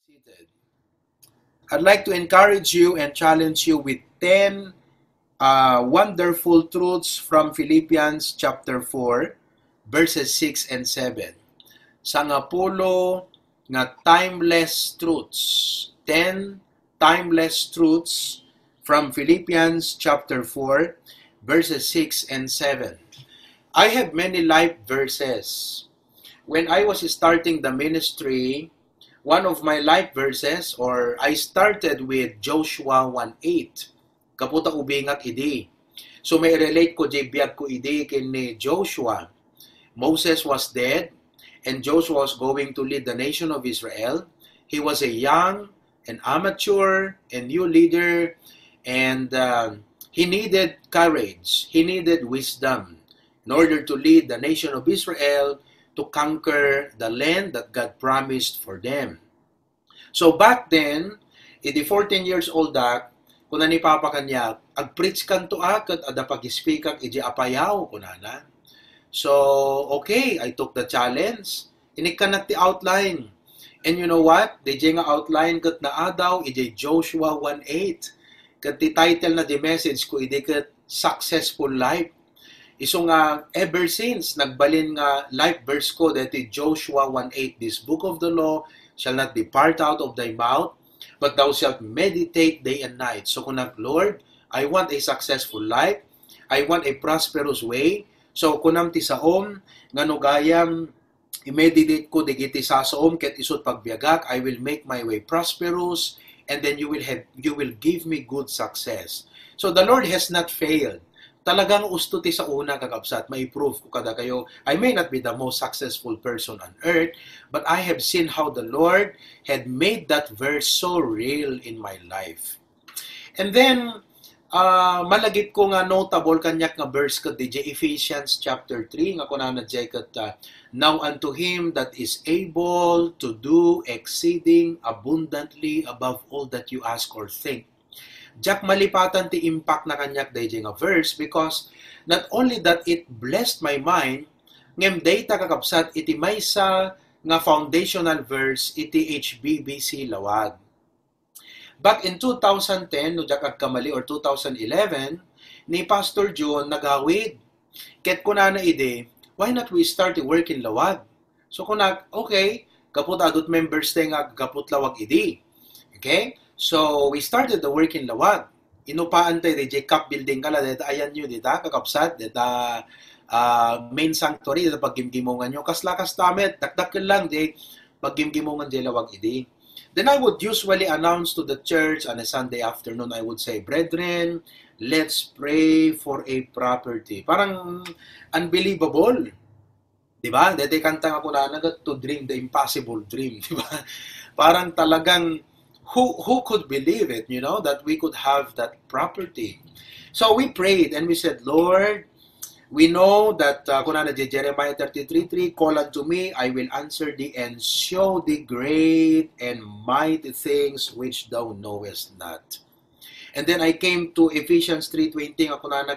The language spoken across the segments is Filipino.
Seated. I'd like to encourage you and challenge you with 10 wonderful truths from Philippians chapter 4, verses 6 and 7. Sangapulo nga timeless truths. 10 timeless truths from Philippians chapter 4, verses 6 and 7. I have many life verses. When I was starting the ministry, one of my life verses, or I started with Joshua 1:8. Kaputa ubingat idi. So may relate ko jay biyag ko idi kini Joshua. Moses was dead, and Joshua was going to lead the nation of Israel. He was a young, an amateur, a new leader, and he needed courage. He needed wisdom in order to lead the nation of Israel to conquer the land that God promised for them. So back then, iti 14 years old kuna ni Papa kanya, ag-preach kan to kat ada pag-speak kag iji apayaw kunana. So, okay, I took the challenge. Inikanat ti outline. And you know what? Di nga outline kat na adaw iji Joshua 1:8. Kat ti title na di message ko iti kat successful life. Iso nga, ever since, nagbalin nga life verse ko, dati Joshua 1:8, this book of the law shall not depart out of thy mouth, but thou shalt meditate day and night. So kung Lord, I want a successful life, I want a prosperous way. So kunam ti saom, nga nugayam, i-meditate ko, digiti sa saom, ket isot pagbiagak, I will make my way prosperous, and then you will give me good success. So the Lord has not failed. Talagang usto ti sa una kakabsat, ma-prove ko kada kayo, I may not be the most successful person on earth, but I have seen how the Lord had made that verse so real in my life. And then, malagip ko nga notable kanyak nga verse kat DJ Ephesians chapter 3, nga kunana jay kat, now unto him that is able to do exceeding abundantly above all that you ask or think. Jack malipatan ti impact na kanyak day nga verse because not only that it blessed my mind, ngem data kakabsat iti maysa nga foundational verse iti HBBC Lawag. Back in 2010, no jack agkamali or 2011, ni Pastor John nagawid. Ket kunana ide, why not we start a work in Lawag? So kunag, okay, kaput adult members tay nga kaput Lawag idi. Okay? So, we started the work in Lawag. Inupaan tayo, DJ Cup building kala, deta ayan nyo, deta kakapsat, deta main sanctuary, deta paggimgimongan nyo, kasla-kas tamet, dakdak lang, di, paggimgimongan di Lawag idi. Then I would usually announce to the church on a Sunday afternoon, I would say, brethren, let's pray for a property. Parang unbelievable. Diba? Dete kanta nga ko na, to dream the impossible dream. Diba? Parang talagang, who could believe it, you know, that we could have that property. So we prayed and we said, Lord, we know that, kunana Jeremiah 33:3, call unto me, I will answer thee and show thee great and mighty things which thou knowest not. And then I came to Ephesians 3:20, nga kunana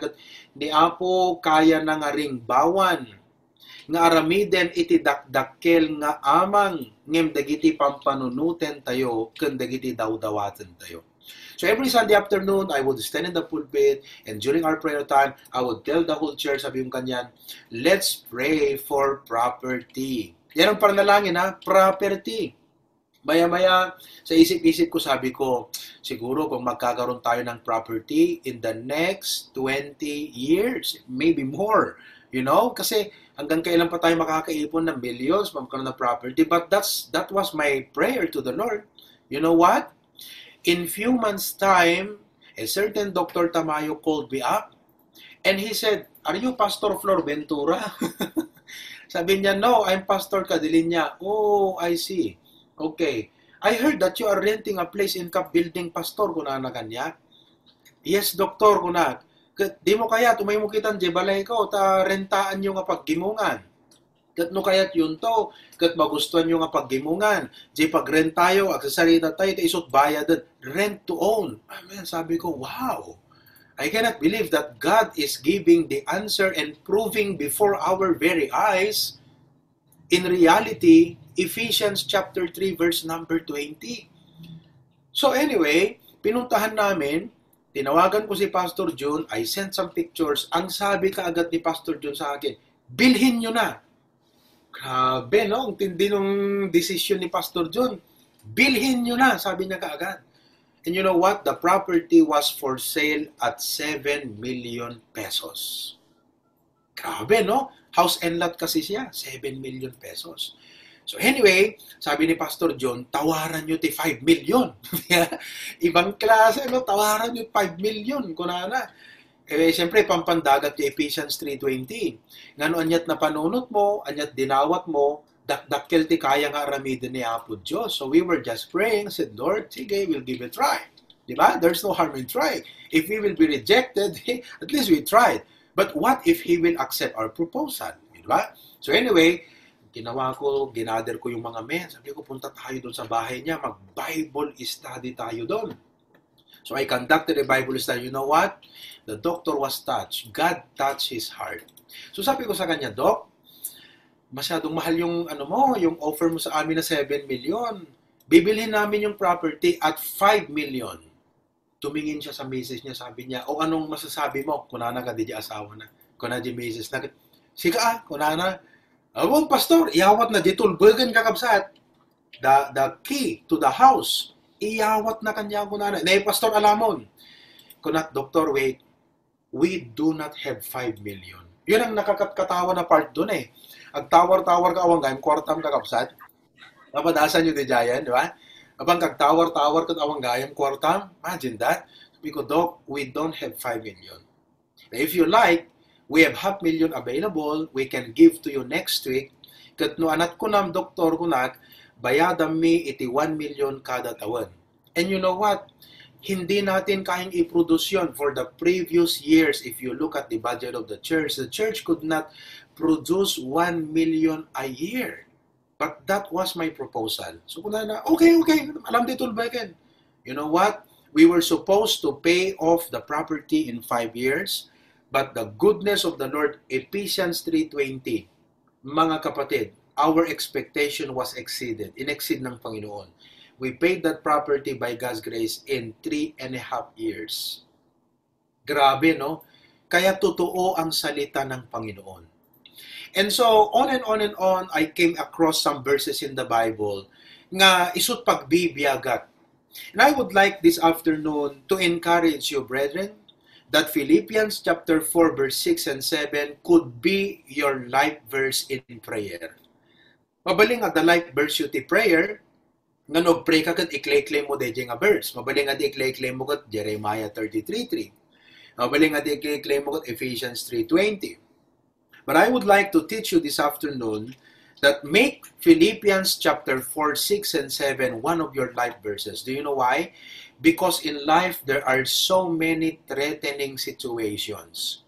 ni Apo kaya na nga ring bawan, nga aramiden iti dakdakkel nga amang ngem dagiti pampanunuten tayo ken dagiti dawdawaten tayo. So every Sunday afternoon, I would stand in the pulpit and during our prayer time, I would tell the whole church, sabi yung kanyan, let's pray for property. Yan ang panalangin ha, property. Maya-maya, sa isip-isip ko, sabi ko, siguro kung magkakaroon tayo ng property in the next 20 years, maybe more. You know, kasi hanggang kailan pa tayo makakaipon ng millions, magkaroon ng property. But that was my prayer to the Lord. You know what? In few months' time, a certain Dr. Tamayo called me up, and he said, are you Pastor Flor Ventura? Sabi niya, no, I'm Pastor Cadelina. Oh, I see. Okay. I heard that you are renting a place in Cap Building, Pastor, kunana kanya. Yes, Doctor, kunag. Di mo kaya, tumay mo kitan, di balay ko, ta rentaan nyo nga paggimungan. Kat no kayat yun to, kat magustuhan nyo nga paggimungan. Di pagrent tayo, agsasarita tayo, ta isot bayadan, rent to own. Amen, sabi ko, wow. I cannot believe that God is giving the answer and proving before our very eyes, in reality, Ephesians chapter 3 verse number 20. So anyway, pinuntahan namin, tinawagan ko si Pastor June, I sent some pictures. Ang sabi kaagad ni Pastor June sa akin, bilhin nyo na. Grabe, no? Ang tindi ng decision ni Pastor June. Bilhin nyo na, sabi niya kaagad. And you know what? The property was for sale at 7 million pesos. Grabe, no? House and lot kasi siya, 7 million pesos. So anyway, sabi ni Pastor John, tawaran nyo ti 5 million. Ibang klase, no? Tawaran nyo 5 million. Kunana. Eh, siyempre, pampandagat ti Ephesians 3:20. Ngano anyat na panunot mo, anyat dinawat mo, dakdakkel ti kaya nga aramidin ni Apo Diyos. So we were just praying, said, Lord, sige, we'll give it a try. Diba? There's no harm in trying. If we will be rejected, at least we tried. But what if He will accept our proposal? Diba? So anyway, ginawa ko, ginather ko yung mga men. Sabi ko, punta tayo doon sa bahay niya, mag-Bible study tayo doon. So I conducted a Bible study. You know what? The doctor was touched. God touched his heart. So sabi ko sa kanya, Doc, masyadong mahal yung yung offer mo sa amin na 7 million. Bibilhin namin yung property at 5 million. Tumingin siya sa misis niya, sabi niya, o anong masasabi mo? Kunana ka di asawa na. Kunana di misis na. Sika kunana. Awang pastor, iyawat na di tulbagan kakabsat. The key to the house. Iyawat na kanya kunana. Nay pastor alamon. Kunat, doctor, wait. We do not have 5 million. Yun ang nakakatawa na part doon eh. Ang tawar-tawar ka awang gayam, kwartam kakabsat. Napadasan nyo di Jayan, di ba? Abang kagtawar-tawar ka awang gayam, kwartam. Imagine that. Sabi ko, Doc, we don't have 5 million. Now, if you like, we have 500,000 available. We can give to you next week. Kat no anat ko nam, doktor ko nak, bayadam mi iti 1 million kada taon. And you know what? Hindi natin kayang i-produce yun for the previous years. If you look at the budget of the church could not produce 1 million a year. But that was my proposal. So kung na, okay, alam dito ulbagan. You know what? We were supposed to pay off the property in 5 years, but the goodness of the Lord, Ephesians 3:20, mga kapatid, our expectation was exceeded. In-exceed ng Panginoon. We paid that property by God's grace in 3.5 years. Grabe, no? Kaya totoo ang salita ng Panginoon. And so, on and on and on, I came across some verses in the Bible nga isut pagbibiyagat. And I would like this afternoon to encourage you, brethren, that Philippians chapter 4, verse 6 and 7 could be your life verse in prayer. Mabaling at the life verse you ti prayer, nga no-pray ka kat i-claim mo de nga verse. Mabaling at i-claim mo kat Jeremiah 33:3. Mabaling at i-claim mo kat Ephesians 3:20. But I would like to teach you this afternoon that make Philippians chapter 4, 6, and 7 one of your life verses. Do you know why? Because in life, there are so many threatening situations.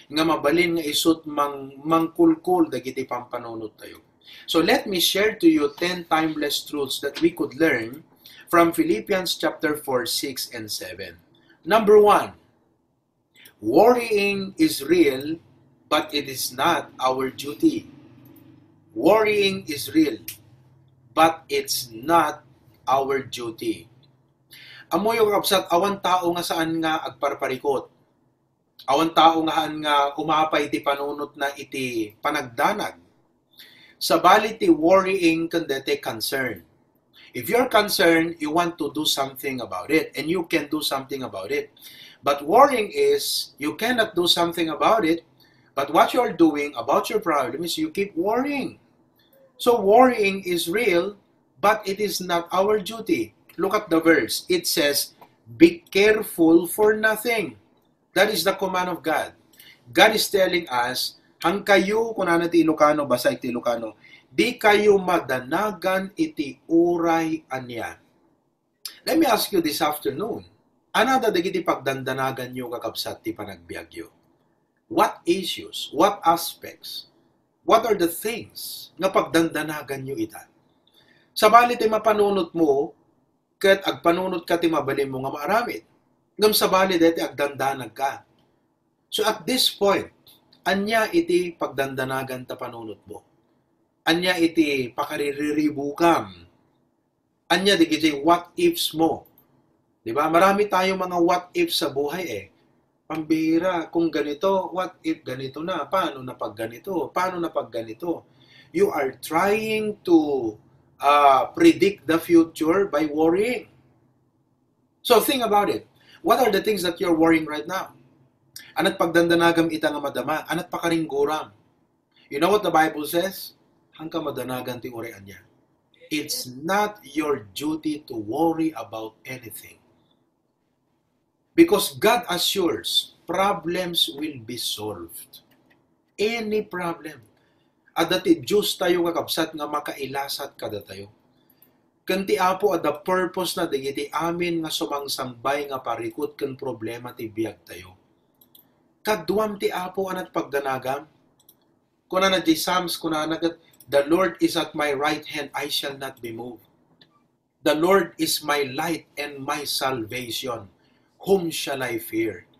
Nga mabalin nga isut mangkulkul dagiti pampanunod tayo. So let me share to you 10 timeless truths that we could learn from Philippians chapter 4, 6, and 7. Number 1, worrying is real, but it is not our duty. Worrying is real, but it's not our duty. Amo yung kapsat, awan tao nga saan nga agparparikot. Awan tao nga saan nga umapay ti panunot na iti panagdanag. Sa bali ti worrying kandete concern. If you're concerned, you want to do something about it, and you can do something about it. But worrying is, you cannot do something about it, but what you are doing about your problem is you keep worrying. So worrying is real, but it is not our duty. Look at the verse. It says, be careful for nothing. That is the command of God. God is telling us, hang kayo, kung ano ti Ilocano, basa iti Ilocano, di kayo madanagan iti uray anya. Let me ask you this afternoon, ano dadagiti pagdandanagan nyo kakabsat ti panagbiagyo? What issues, what aspects, what are the things nga pagdandanagan nyo ita? Sa bali ti mapanunot mo, kat agpanunot ka ti mabalin mo nga maaramid. Ngam sa bali deti agdandanag ka. So at this point, anya iti pagdandanagan ta panunot mo. Anya iti pakariribukam. Anya di giti what ifs mo. Diba? Marami tayong mga what ifs sa buhay eh. Pambira, kung ganito, what if ganito na? Paano na pag ganito? Paano na pag ganito? You are trying to predict the future by worrying. So think about it. What are the things that you're worrying right now? Anat pagdandanagam ita nga madama, anat pakaringguram. You know what the Bible says? Hangka madanagan ti orean niya. It's not your duty to worry about anything. Because God assures problems will be solved. Any problem. At dati Diyos tayo kakabsat nga makailasat kada tayo. Kanti apo at the purpose na digiti amin nga sumangsambay nga parikot kan problema ti biyag tayo. Kaduam ti apo anat pagdanagam. Kuna na di Psalms, kuna na the Lord is at my right hand, I shall not be moved. The Lord is my light and my salvation. Whom shall I fear?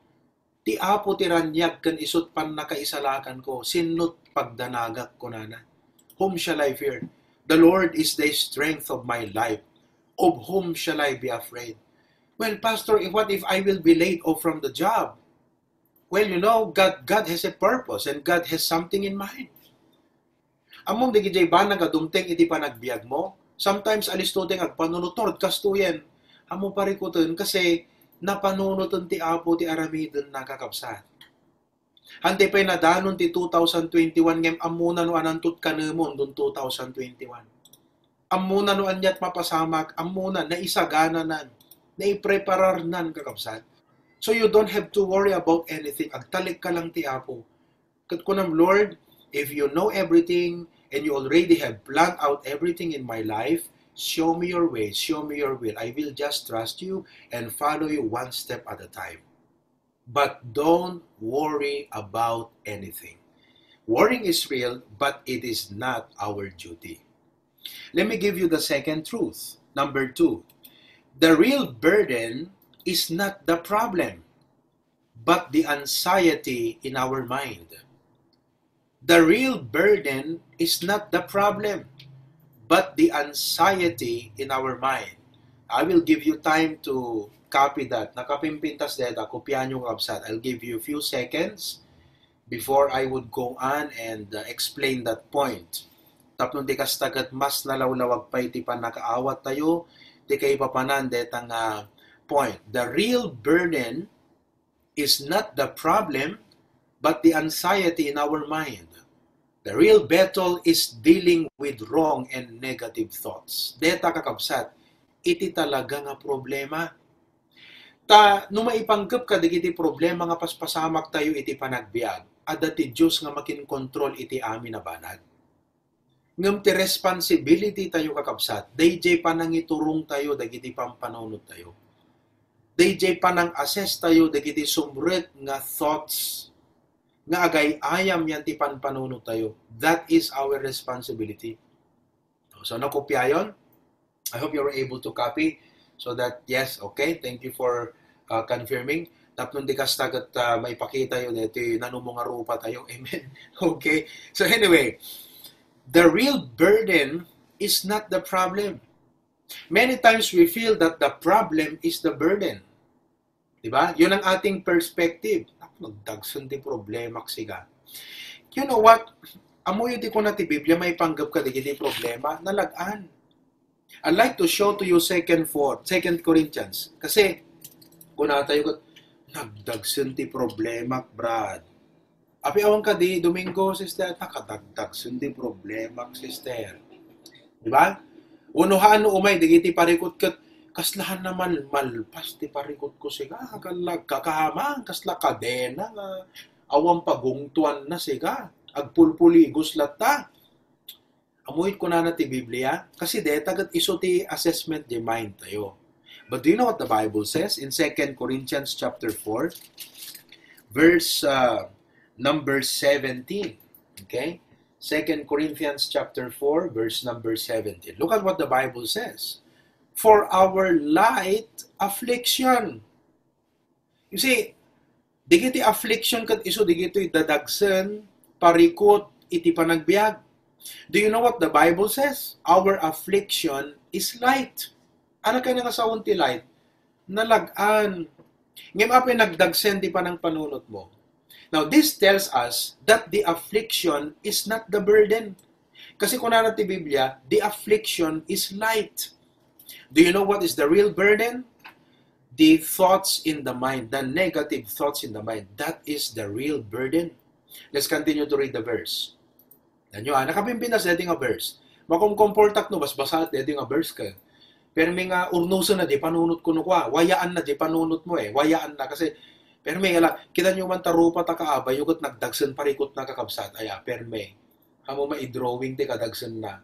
Ti apo ti ranyag kan isut pan nakaisalakan ko, sinut pagdanagak ko na. Whom shall I fear? The Lord is the strength of my life. Of whom shall I be afraid? Well, Pastor, what if I will be laid off from the job? Well, you know, God has a purpose and God has something in mind. Among digijay ba nagadumteng iti panagbiag mo? Sometimes alistuteng agpanunutor kastuyen. Amo parikuton kasi napanunuton ti apo ti aramidon nakakabsat. Hante pa'y nadanon ti 2021 ngem amuna no anantut kanemon dun 2021. Amuna no anyat mapasamak, amuna na isagana nan, na ipreparar nan kakabsat. So you don't have to worry about anything. Agtalik ka lang ti apo. Kat kunam, Lord, if you know everything and you already have planned out everything in my life, show me your ways, show me your will. I will just trust you and follow you one step at a time. But don't worry about anything. Worrying is real, but it is not our duty. Let me give you the second truth. Number 2, the real burden is not the problem, but the anxiety in our mind. The real burden is not the problem, but the anxiety in our mind. I will give you time to copy that. Nakapimpintas deta, kopyahan yung website. I'll give you a few seconds before I would go on and explain that point. Tapno di kastagat mas nalawlawag pa iti pa nakaawat tayo, di kay papanan detang point. The real burden is not the problem, but the anxiety in our mind. The real battle is dealing with wrong and negative thoughts. Deta kakabsat, iti talaga nga problema. No maipanggap ka digiti problema nga paspasamak tayo iti panagbiag, at dati Diyos nga makin-control iti amin na banag. Ngam ti responsibility tayo kakabsat, dayjay panang iturong tayo dagiti pampanunod tayo. Dayjay panang assess tayo dagiti sumret nga thoughts nga agay ayam yan ti panpanunod tayo. That is our responsibility. So nakopya yon. I hope you were able to copy so that yes, okay, thank you for confirming. Tapnon di kastagat may pakita yun ito nanumong rupa tayo. Amen. Okay. So anyway, the real burden is not the problem. Many times we feel that the problem is the burden. Diba? Yun ang ating perspective. Nagdagsun ti problema siga. You know what? Amoy di ko na ti Biblia may panggap ka di problema nalagaan. I'd like to show to you 2 Corinthians. Kasi kung tayo ko nagdagsun ti problema, Brad. Api awang ka di Domingo, sister, nakadagdagsun ti problema, sister. Diba? Unuhaan no umay digiti parikot ket kaslahan naman malpas ti parikot ko siga kakahamang kasla kadena nga awang pagungtuan na siga agpulpuligos latta. Amuit ko na ti Biblia kasi detagat iso ti assessment di mind tayo. But do you know what the Bible says in 2 Corinthians chapter 4 verse number 17? Okay? 2 Corinthians chapter 4 verse number 17. Look at what the Bible says. For our light affliction. You see, digiti affliction kat iso digito dadagsen parikot iti panagbiag. Do you know what the Bible says? Our affliction is light. Ano ka nga sa unti light? Nalagaan. Ngayon apay nagdagsen di pa ng panunot mo. Now, this tells us that the affliction is not the burden. Kasi kung natin Biblia, the affliction is light. Do you know what is the real burden? The thoughts in the mind, the negative thoughts in the mind. That is the real burden. Let's continue to read the verse. Nanyo, nakapimpinas dito nga verse. Makumkomportak no, mas basa dito nga verse ka. Pero may nga urnuso na di panunot ko no kwa. Wayaan na di panunot mo eh. Wayaan na kasi pero may ala, kita nyo man tarupa ta kaabay, yugot nagdagsan parikot na kakabsat. Aya, perme. Hamo ma-drawing di kadagsan na.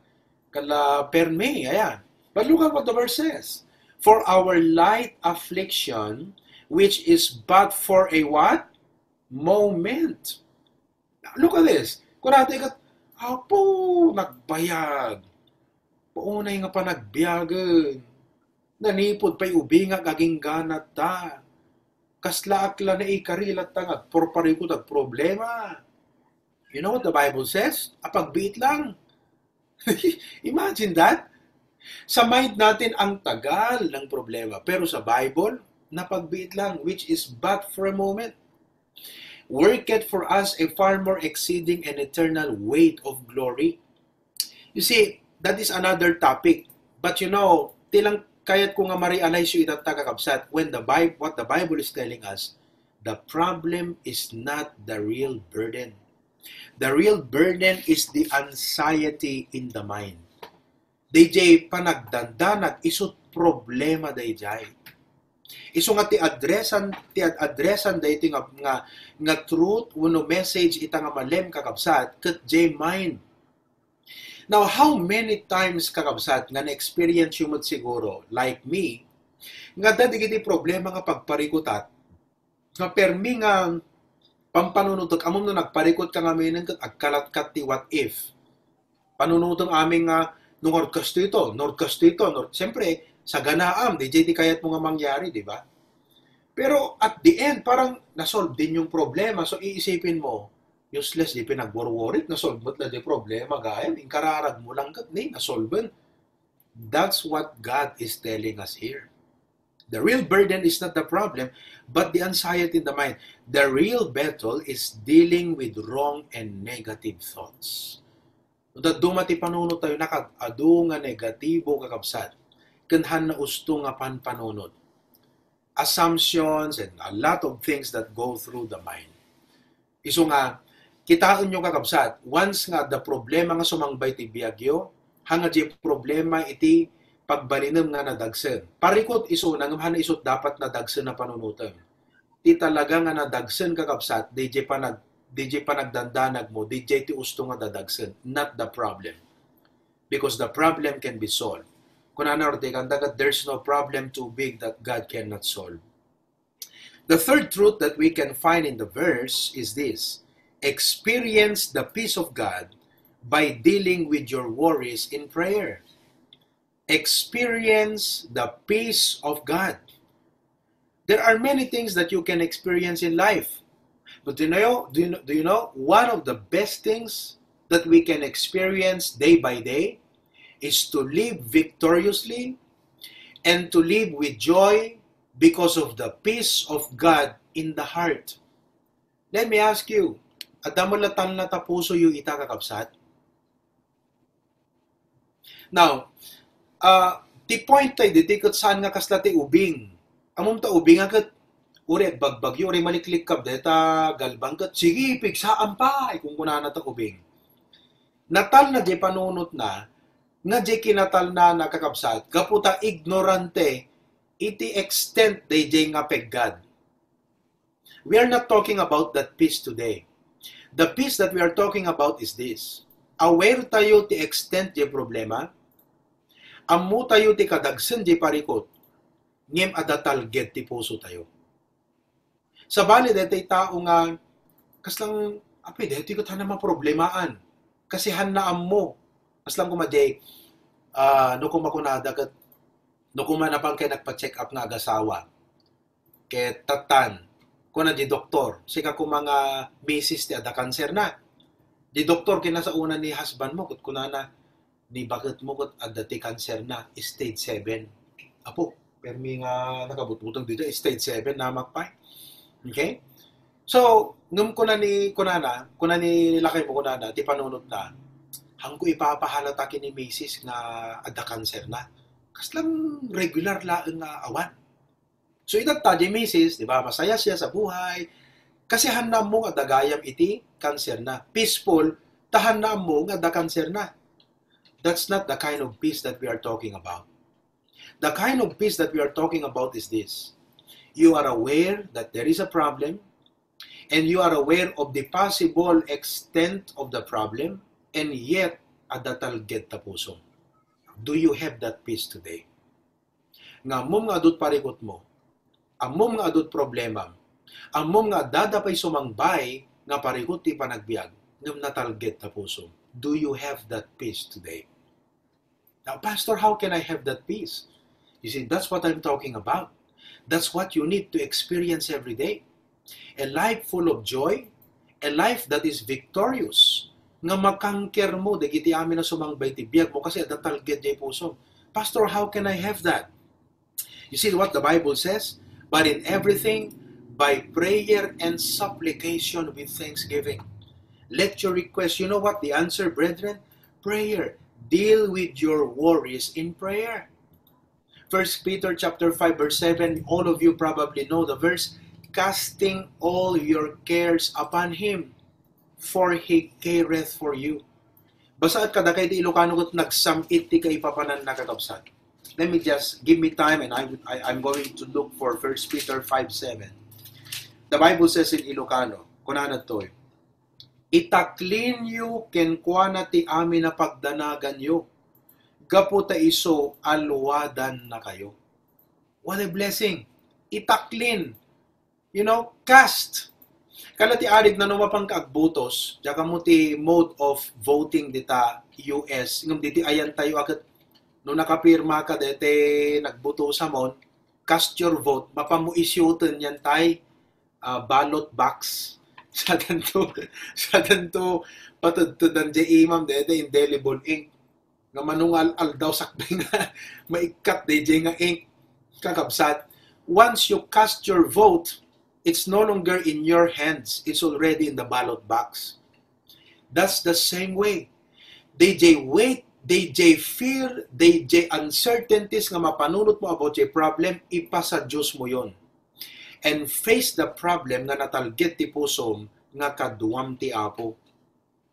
Kala perme, ayan. But look at what the verse says. For our light affliction, which is but for a what? Moment. Look at this. Kung natin ikat, apo, nagbayag. Paunay nga pa nagbiyagan. Nanipod pa'y ubinga kaging ganat ta. Kasla akla na ikarilat tangag, porpari ko tag problema. You know what the Bible says? Apagbiit lang. Imagine that. Sa mind natin ang tagal ng problema. Pero sa Bible, napagbiit lang, which is but for a moment. Worketh for us a far more exceeding and eternal weight of glory. You see, that is another topic. But you know, tilang kayat ko nga ma-realize yung itang tagakabsat when what the Bible is telling us, the problem is not the real burden. The real burden is the anxiety in the mind. DJ panagdandanag isut problema dayjay. Iso nga ti addressan dayti nga truth uno message ita nga malem kakabsat ket jay mind. Now, how many times kakabsat nga na-experience yung siguro, like me, nga dadigiti problema nga pagparikutat, nga permi nga pampanunutok, amom na nagparikot ka nga minin, agkalat-kat ti what if. Panunutong aming nga, Nordkasto ito, siyempre, sa ganaam, di kayat mo nga mangyari, di ba? Pero at the end, parang nasolve din yung problema. So, iisipin mo, useless di pinag-worry, nasolve mo na di problema, gaya, inkararag mo lang kat, nasolve. That's what God is telling us here. The real burden is not the problem, but the anxiety in the mind. The real battle is dealing with wrong and negative thoughts. Dumati panunod tayo nakag-adu nga negatibo kakabsat. Kanhan na usto nga panunod. Assumptions and a lot of things that go through the mind. Iso nga, kitaan nyo kakabsat, once nga the problema nga sumangbay ti biyagyo, hanga di problema iti pagbalinam nga nadagsen. Parikot iso, nangamhan na isot dapat nadagsen na panunutan. Ti talaga nga nadagsen kakabsat, DJ pa nagdandanag mo, DJ ti usto nga dadagsen, not the problem. Because the problem can be solved. Kung Norte, kandagat there's no problem too big that God cannot solve. The third truth that we can find in the verse is this. Experience the peace of God by dealing with your worries in prayer. Experience the peace of God. There are many things that you can experience in life. But do you know one of the best things that we can experience day by day is to live victoriously and to live with joy because of the peace of God in the heart. Let me ask you, adamo latan na tapuso yung itakakabsat? Now, ti point tayo, ditikot saan nga kasla ti ubing. Amom ta ubing agad, uri bagbagyo, uri maliklik kap, deta galbang kat, sige, pigsaan pa, kung kuna na ta ubing. Natal na di panunot na, nga di kinatal na nakakabsat, kaputa ignorante, iti extent day nga peggad. We are not talking about that peace today. The peace that we are talking about is this. Aware tayo ti extent di problema, amu tayo ti kadagsen di parikot, ngem adatal get ti puso tayo. Sa bali, detay tao nga, kaslang, detay ko tayo naman problemaan. Kasi hanaam mo. Kaslang kumadjay, no kumakunada kat, no kumanapang kay nagpa-check up nga agasawa. Kay tatan, kuna di doktor, sika kung mga misis ti ada cancer na. Di doktor kinasa una ni husband mo, kut kunana, ni bakit mo kut adati cancer na, stage 7. Apo, permi nga nakabututong dito, stage 7 na magpay. Okay? So, nung kuna ni lakay mo kunana, ti panunot na, hangko ipapahalata ni Mrs. nga adda cancer na. Kaslang regular laeng nga awan. So, idagta di Mrs., di ba, masaya siya sa buhay, kasi hanam mo nga dagayam iti cancer na. Peaceful, tahanam mo nga da cancer na. That's not the kind of peace that we are talking about. The kind of peace that we are talking about is this. You are aware that there is a problem, and you are aware of the possible extent of the problem, and yet, adatalget ta puso. Do you have that peace today? Nga mom nga adut parikot mo, amom nga adut problema, amom nga dadapay sumangbay nga parikot ti panagbiag, ngam natalget ta puso. Do you have that peace today? Now, Pastor, how can I have that peace? You see, that's what I'm talking about. That's what you need to experience every day. A life full of joy, a life that is victorious. Nga makangker mo, dagiti amin na sumangbay ti biyag mo kasi adatalget di puso. Pastor, how can I have that? You see what the Bible says? But in everything, by prayer and supplication with thanksgiving. Let your request, you know what the answer, brethren? Prayer. Deal with your worries in prayer. 1 Peter chapter 5 verse 7, all of you probably know the verse, casting all your cares upon Him, for He careth for you. Basaat kada kay di Ilocano ket nagsamit ti kay papanan nakakabsat. Let me just give me time and I'm going to look for 1 Peter 5:7. The Bible says in Ilocano, kunana to, itaklin yu kenkwana ti amin na pagdanagan yu, gapu ta iso alwadan na kayo. What a blessing! Itaklin. You know, cast. Kala ti arid na numapang kaagbutos, diya mo ti mode of voting dita US, ngam diti ayan tayo agad, no nakapirma ka dete nagbuto sa mon, cast your vote, mapamuisyutin yan tay, ballot box, sa ganto patudtudan di imam dete indelible ink, nga manungal daw sakbay nga, maikat di nga ink, kakabsat. Once you cast your vote, it's no longer in your hands. It's already in the ballot box. That's the same way. DJ wait, DJ fear, DJ uncertainties nga mapanunot mo about your problem, ipasa Diyos mo yon. And face the problem nga natalget ti pusom nga kaduam ti Apo.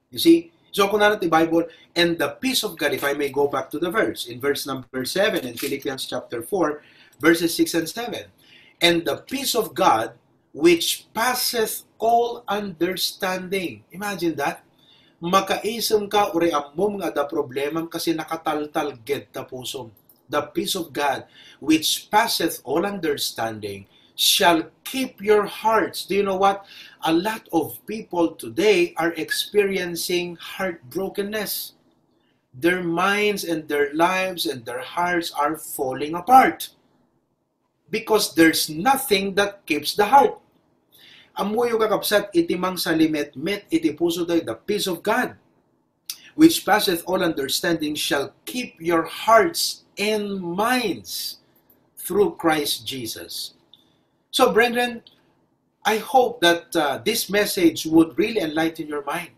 You see? So kung natin ti Bible, and the peace of God, if I may go back to the verse, in verse number 7 in Philippians chapter 4, verses 6 and 7. And the peace of God, which passeth all understanding. Imagine that. Makaisem ka, uri amom nga da problemam kasi nakataltalged ta pusom. The peace of God, which passeth all understanding, shall keep your hearts. Do you know what? A lot of people today are experiencing heartbrokenness. Their minds and their lives and their hearts are falling apart. Because there's nothing that keeps the heart. Amuyo kakapsat itimang salimet-met iti puso tayo, the peace of God, which passeth all understanding, shall keep your hearts and minds through Christ Jesus. So, brethren, I hope that this message would really enlighten your mind.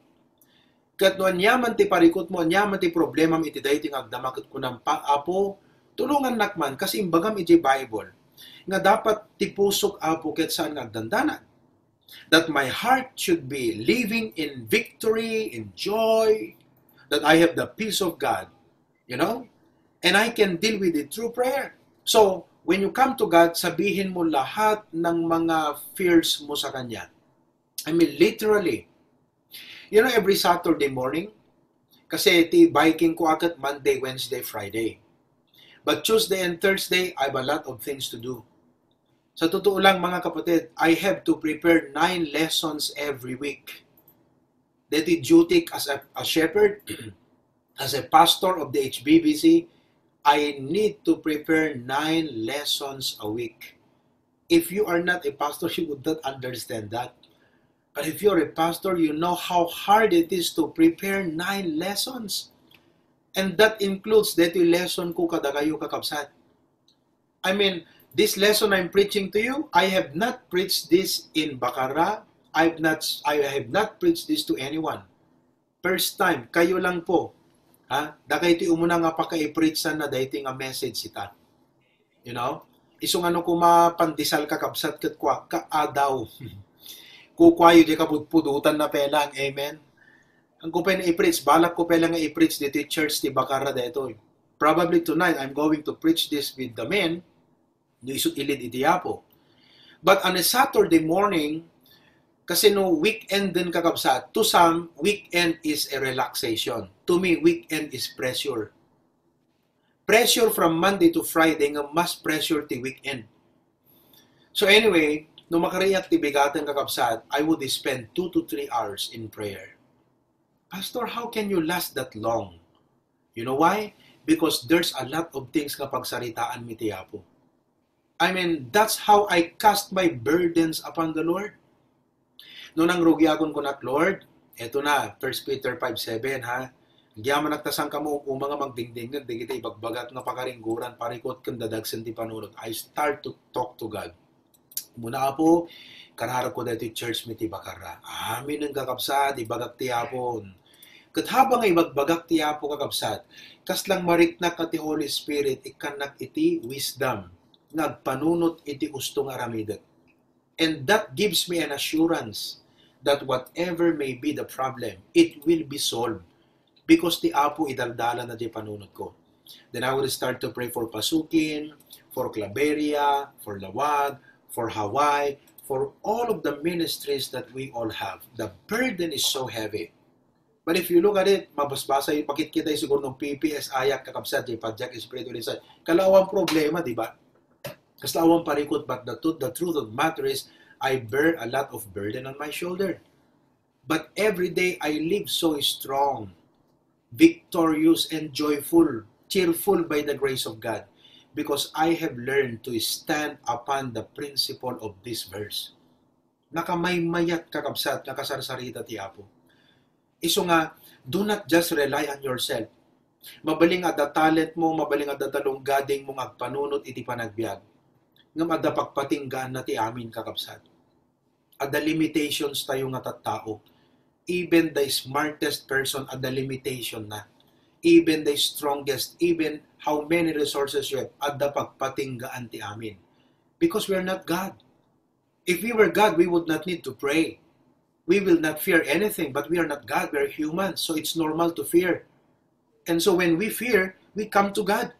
Kat no anyaman ti parikot mo, anyaman ti problema iti dahiting agdamakit ko ng Apo, tulungan nakman kasi imbagam iti Bible nga dapat ti pusok Apo ket saan nagdandanan. That my heart should be living in victory, in joy, that I have the peace of God, you know, and I can deal with it through prayer. So, when you come to God, sabihin mo lahat ng mga fears mo sa Kanya. I mean, literally. You know, every Saturday morning, kasi ti biking ko agad Monday, Wednesday, Friday. But Tuesday and Thursday, I have a lot of things to do. Sa totoo lang mga kapatid, I have to prepare 9 lessons every week. That is duty as a shepherd, as a pastor of the HBBC, I need to prepare 9 lessons a week. If you are not a pastor, you would not understand that. But if you're a pastor, you know how hard it is to prepare 9 lessons. And that includes dito lesson ko kada kayo kakabsat. I mean, this lesson I'm preaching to you, I have not preached this in Bacarra. I have not preached this to anyone. First time, kayo lang po. Ha? Daka iti umuna nga paka-i-preach na dahiti nga message ita. You know? Isong ano ko mapandisal kakabsat kat kwa, kaadaw. Kukwayo di kapudpudutan na pelang, amen? Ang ko pa na i-preach, balak ko pala nga i-preach dito church ti Bacarra dito. Probably tonight, I'm going to preach this with the men, no isut ilid itiyapo. But on a Saturday morning, kasi no weekend din kakabsat, to some, weekend is a relaxation. To me, weekend is pressure. Pressure from Monday to Friday, nga mas pressure ti weekend. So anyway, no makariyak ti bigatan kakabsat, I would spend 2 to 3 hours in prayer. Pastor, how can you last that long? You know why? Because there's a lot of things nga pagsaritaan mi tiyapo. I mean, that's how I cast my burdens upon the Lord. Noon ang rugyagon ko na, Lord, eto na, 1 Peter 5:7, ha? Giyaman nagtasang ka mo kung mga magdingdingag, di kita ibagbagat nga pakaringguran, parikot kang dadagsan ti panunod. I start to talk to God. Muna po, karharap ko dito church mi ti Bacarra. Amin ang kakabsat, ibagak ti hapon. Kat habang ibagbagak ti hapo kakabsat, kas lang mariknak ka ti Holy Spirit, ikanak iti wisdom, nagpanunot iti ustong aramidat. And that gives me an assurance that whatever may be the problem, it will be solved. Because ti apo idaldala na ti panunot ko. Then I will start to pray for Pasukin, for Claveria, for Lawag, for Hawaii, for all of the ministries that we all have. The burden is so heavy. But if you look at it, mabasbasa yung pakit kita yung siguro ng PPS, ayak, kakabsat, yung padyak, espiritu, inside. Kalawang problema, di ba? Kaslawang parikot, but the truth of the matter is, I bear a lot of burden on my shoulder. But every day, I live so strong, victorious, and joyful, cheerful by the grace of God. Because I have learned to stand upon the principle of this verse. Nakamaymayat kakabsat, nakasarsarita ti Apo. Iso nga, do not just rely on yourself. Mabaling adda talent mo, mabaling adda talunggading mong agpanunot iti panagbiag. Ngam adda pagpatinggaan na ti amin kakabsat. Adda limitations tayo nga tattao. Even the smartest person adda limitation na. Even the strongest, even how many resources you have, adda pagpatinggaan ti amin. Because we are not God. If we were God, we would not need to pray. We will not fear anything, but we are not God, we are humans, so it's normal to fear. And so when we fear, we come to God.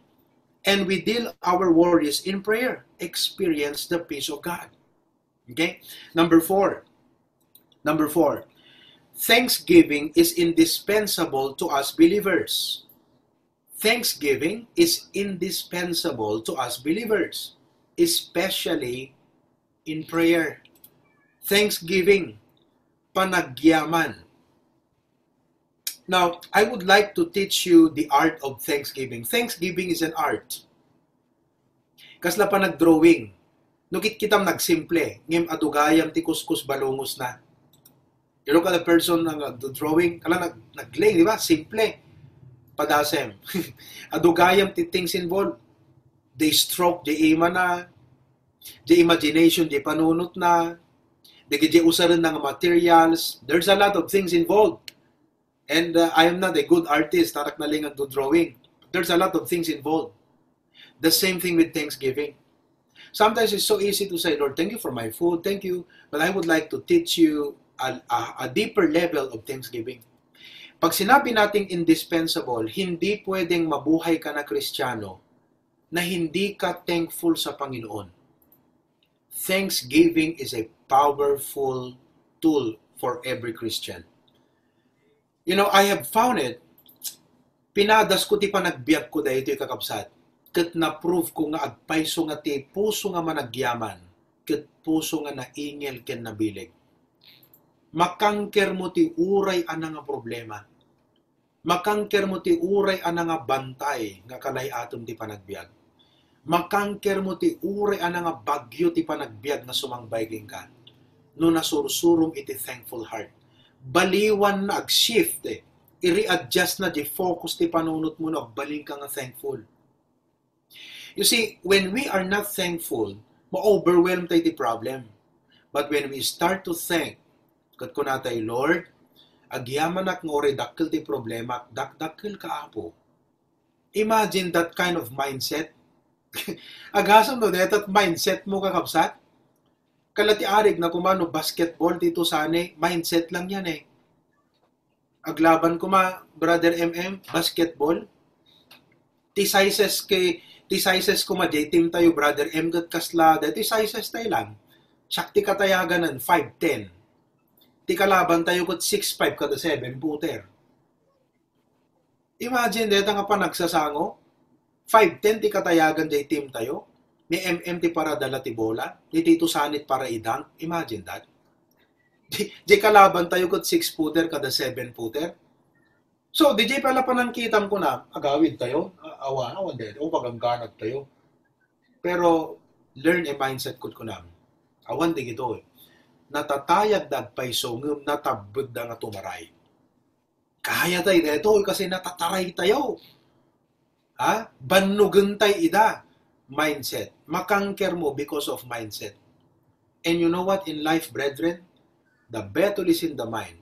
And we deal our worries in prayer. Experience the peace of God. Okay? Number four. Thanksgiving is indispensable to us believers. Thanksgiving is indispensable to us believers, especially in prayer. Thanksgiving, panagyaman. Now, I would like to teach you the art of thanksgiving. Thanksgiving is an art. Kasla pa nagdrawing. Nukit kitam nagsimple. Ngem adugayam ti kuskus balungos na. You look at the person ng drawing, kala nagling, di ba? Simple. Padasem. Adugayam ti things involved. They stroke, di ima na. Di imagination, di panunot na. Di usaran ng materials. There's a lot of things involved. And I am not a good artist, tarak na lang ang drawing. There's a lot of things involved. The same thing with Thanksgiving. Sometimes it's so easy to say, Lord, thank you for my food, thank you. But I would like to teach you a deeper level of Thanksgiving. Pag sinabi nating indispensable, hindi pwedeng mabuhay ka na Kristiyano na hindi ka thankful sa Panginoon. Thanksgiving is a powerful tool for every Christian. You know, I have found it, pinadas ko ti panagbiag ko dahito yung kakabsat. Kat na-prove ko nga agpayso nga ti puso nga managyaman, kat puso nga naingel ken nabilig. Makangker mo ti uray ana nga problema. Makangker mo ti uray ana nga bantay nga kalay-atom ti panagbiag. Makangker mo ti uray ana nga bagyo ti panagbiag nga sumangbayging ka. no nasursurong iti thankful heart. Baliwan na ag-shift i-readjust na di focus ti panunot mo na baling ka nga thankful. You see, when we are not thankful, ma-overwhelm tayo ti problem. But when we start to thank, kat ko natay, Lord, agyaman ak nga dakkel ti problema, dakkel ka apo. Imagine that kind of mindset. Agasam no, that mindset mo kakapsat. Kalati arig na kumano basketball dito sane, mindset lang yan Aglaban ko brother MM, basketball. Ti sizes ko team tayo, brother M, gat kasla, ti sizes tayo lang. Sakti katayagan ng 5'10". Ti kalaban tayo kat 6'5", kada 7-footer. Imagine, deta nga pa nagsasango, 5'10", ti katayagan day team tayo, ni MM ti para dala ti bola, ni Tito Sanit para idunk. Imagine that. Di kalaban tayo kat 6-footer, kada 7-footer. So, DJ pala pa nang kitam ko na, agawid tayo, awan din, o pagangganag tayo. Pero, learn a mindset ko na. Awan di gito natatayag dagpay songum, natabod da nga tumaray. Kaya tayo dito kasi natataray tayo. Banugan tayo ida. Mindset. Makangker mo because of mindset. And you know what in life, brethren? The battle is in the mind.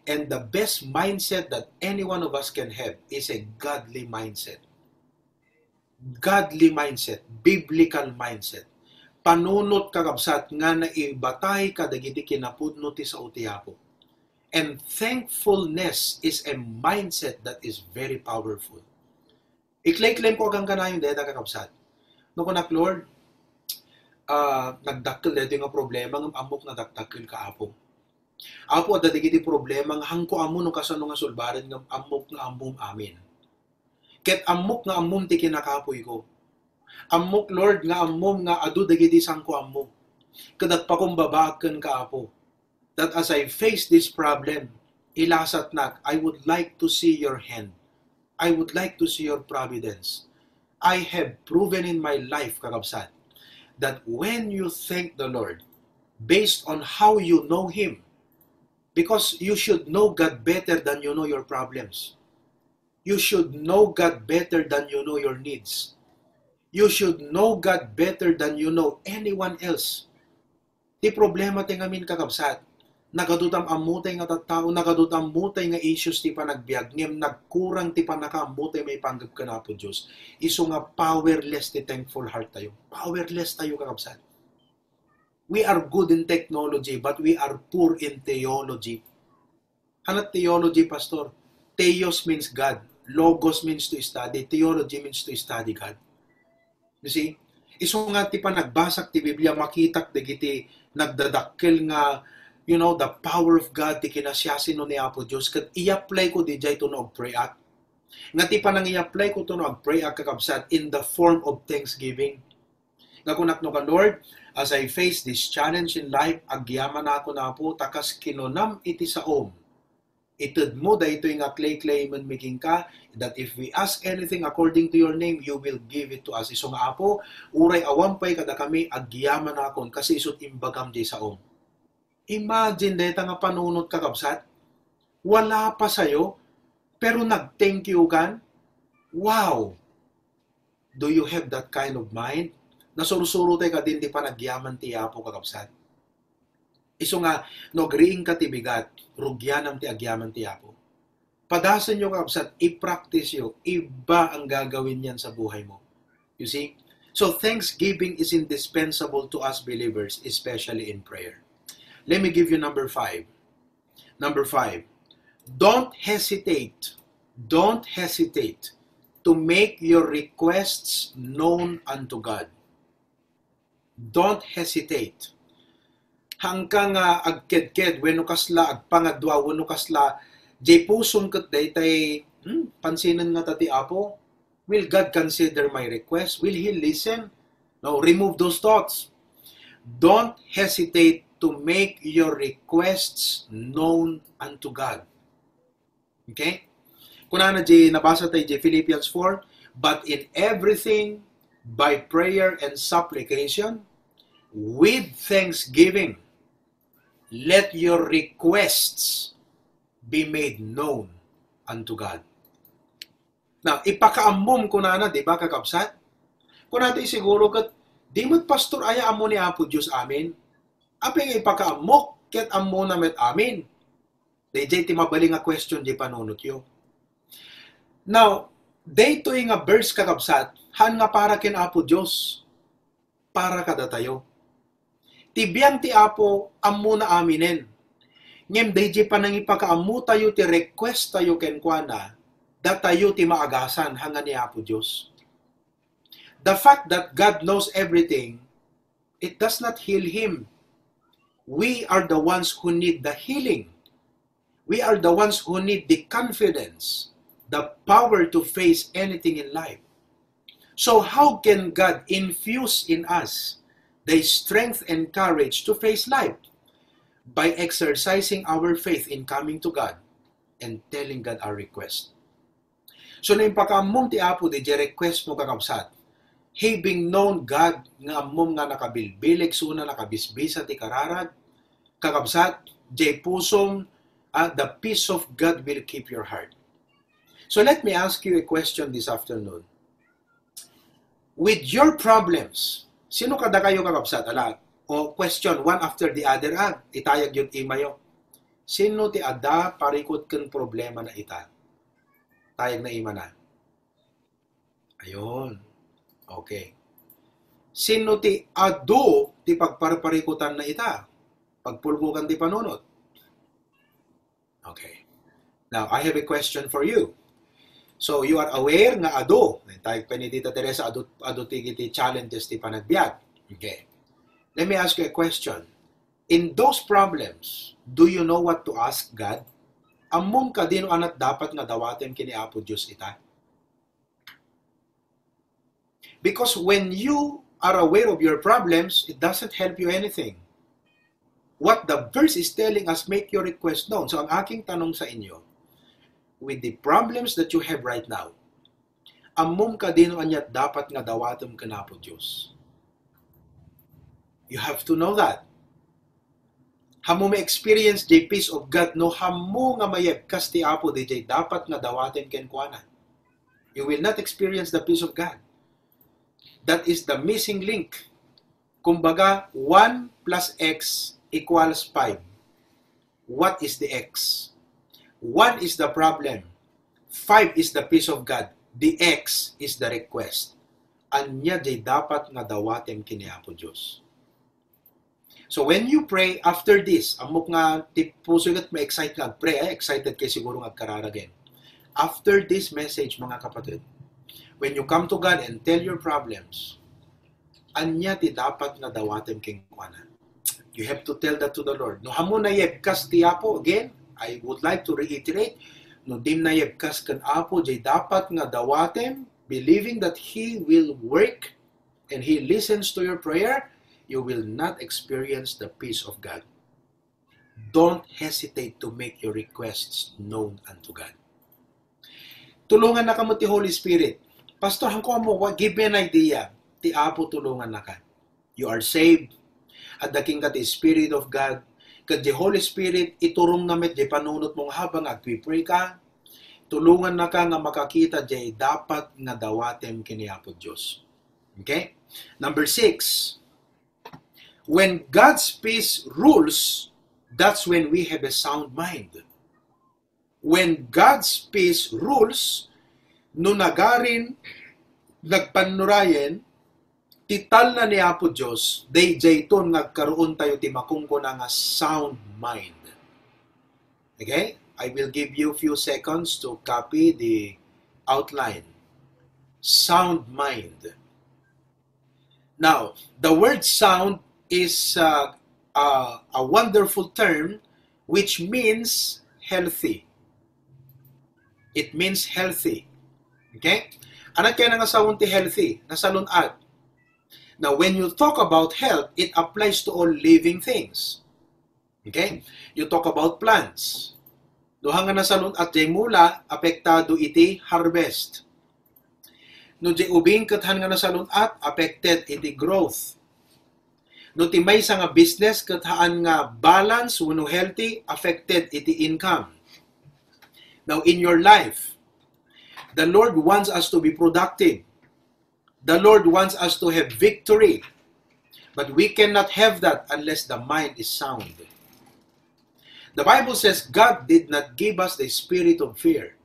And the best mindset that any one of us can have is a godly mindset. Godly mindset. Biblical mindset. Panunot kakabsat nga na ibatay ka dagiti kinapudno ti sa utiapo. And thankfulness is a mindset that is very powerful. I-claim ko kang kanayon deta kakabsat. No kunak Lord, nagdakkel dito yung problema ng amok na dakdakkel ka apo. Apo at dagiti problema ng hangko amo no kasano nga sulbaran ng amok nga amom amin. Ket amok nga amom ti kinakapoy ko. Amok Lord nga amom nga adu dagiti sangko ammo. Kadat pa kong babaaken ka apo. That as I face this problem, ilasat nak, I would like to see your hand. I would like to see your providence. I have proven in my life, kakabsat, that when you thank the Lord, based on how you know Him, because you should know God better than you know your problems. You should know God better than you know your needs. You should know God better than you know anyone else. Ti problema ti ngamin kakabsat. Nagadutam amutay nga tattao, nagadutam amutay nga issues ti panagbiag, ngem nagkurang ti panakaamutay may panggap ka na po Diyos. Iso nga powerless ti thankful heart tayo. Powerless tayo kakabsat. We are good in technology, but we are poor in theology. Hanat theology, Pastor? Theos means God. Logos means to study. Theology means to study God. You see? Iso nga ti panagbasak ti Biblia, makitak dagiti nagdadakkel nga, you know, the power of God ti kinasyasin ni Apo Diyos. Kat i-apply ko di jay to no pray act. Nga ti panang i-apply ko to no pray act kakabsat in the form of thanksgiving. Nga kunak no ka, Lord, as I face this challenge in life, agyaman ako na po, takas kinunam iti saom. Itud mo da ito yung clay man making ka, that if we ask anything according to your name, you will give it to us. Iso nga apo, uray awampay kada kami, agyaman akon, kasi isot imbagam di saom. Imagine deta nga panunot kakabsat, wala pa sayo, pero nag-thank you kan? Wow! Do you have that kind of mind? Nasurusuro tayo ka din di pa nagyaman ti Apo kakabsat. Iso nga, nagriing ka ti bigat, rugyanam ti agyaman ti Apo. Padasan nyo kakabsat, i-practice nyo, iba ang gagawin yan sa buhay mo. You see? So, thanksgiving is indispensable to us believers, especially in prayer. Let me give you number 5. Number 5. Don't hesitate to make your requests known unto God. Don't hesitate. Hanggang agked-ked, weno kasla, agpangadwa, weno kasla, jay puson kat daytay, pansinan nga tati Apo, will God consider my request? Will He listen? No, remove those thoughts. Don't hesitate to make your requests known unto God. Okay? Kuna na jay nabasa tayo jay Philippians 4, but in everything, by prayer and supplication, with thanksgiving, let your requests be made known unto God. Now, ipakaamom ko na di ba kakabsat? Kung natin siguro kat, di mo't pastor aya amo ni Apo Diyos amin. Api nga ipakaamok, ket amo na met amin. Dayjay ti mabali nga question di panunot yo. Now, dayto nga verse kakabsat, han nga para ken Apo Diyos, para kada tayo. Tibiyang ti Apo, amo na aminen. Ngem dayjay panang ipakaammo tayo ti request tayo ken kuana, da tayo ti maagasan hanga ni Apo Diyos. The fact that God knows everything, it does not heal him. We are the ones who need the healing. We are the ones who need the confidence, the power to face anything in life. So how can God infuse in us the strength and courage to face life? By exercising our faith in coming to God and telling God our request. So na yung pagkaamong ti Apo, di request mo kakabsat, having known God nga amom nga nakabilbilig suna nakabisbisa ti kararag, kakabsat, jay pusom, the peace of God will keep your heart. So let me ask you a question this afternoon. With your problems, sino kada kayo kakabsat? Ala, o question one after the other, itayag yun imayo. Sino ti ada parikot ken problema na ita? Tayag na ima na. Ayun. Okay. Sino ti ado ti pagparparikutan na ita? Pagpulgukan ti panunot. Okay. Now, I have a question for you. So, you are aware nga ado. Tayag pa ni Tita Teresa, ado ti challenges ti panagbiag. Okay. Let me ask you a question. In those problems, do you know what to ask God? Among ka dino anat dapat nga dawaten kini Apo Diyos ita. Because when you are aware of your problems, it doesn't help you anything. What the verse is telling us, make your request known. So ang aking tanong sa inyo, with the problems that you have right now, among ka dino anyat dapat nga dawaten kini Apo Diyos. You have to know that. Hamo may experience the peace of God, no hamo nga mayeb kas ti Apo DJ dapat nga dawaten ken kuana. You will not experience the peace of God. That is the missing link. Kumbaga, 1 plus x equals 5. What is the x? 1 is the problem. 5 is the peace of God. The x is the request. Anya di dapat nga dawaten kini Apo Diyos. So when you pray after this, amok nga puso gat ma-excite nga pray, excited kay siguro nga kararagin. After this message, mga kapatid, when you come to God and tell your problems, anya ti dapat nga dawaten king kuana. You have to tell that to the Lord. No hamo na yebkas ti Apo, again, I would like to reiterate, no dim na yebkas kan Apo, jay dapat nga dawaten, believing that He will work and He listens to your prayer, you will not experience the peace of God. Don't hesitate to make your requests known unto God. Tulungan na ka mo ti Holy Spirit. Pastor, hangko mo, give me an idea. Ti Apo tulungan na ka. You are saved. At daking ka ti Spirit of God. Kad the Holy Spirit, iturong namit di panunot mong habang agpipray ka. Tulungan na ka nga makakita di dapat nga dawatem kini Apo Diyos. Okay? Number 6. When God's peace rules, that's when we have a sound mind. When God's peace rules, no nagarin, nagpanurayen, tital na ni Apo Diyos, day ton nagkaroon tayo ti makungko na nga sound mind. Okay? I will give you a few seconds to copy the outline. Sound mind. Now, the word sound is a wonderful term which means healthy. It means healthy. Okay? Ano kaya nga sound ti healthy? Nasalunad. Now, when you talk about health, it applies to all living things. Okay? You talk about plants. Duha nga nasalunad jay mula, apektado iti harvest. No jay ubing kathan nga nasalunad, affected iti growth. No ti may sa nga business kataan nga balance wano healthy affected iti income. Now in your life, the Lord wants us to be productive. The Lord wants us to have victory. But we cannot have that unless the mind is sound. The Bible says God did not give us the spirit of fear.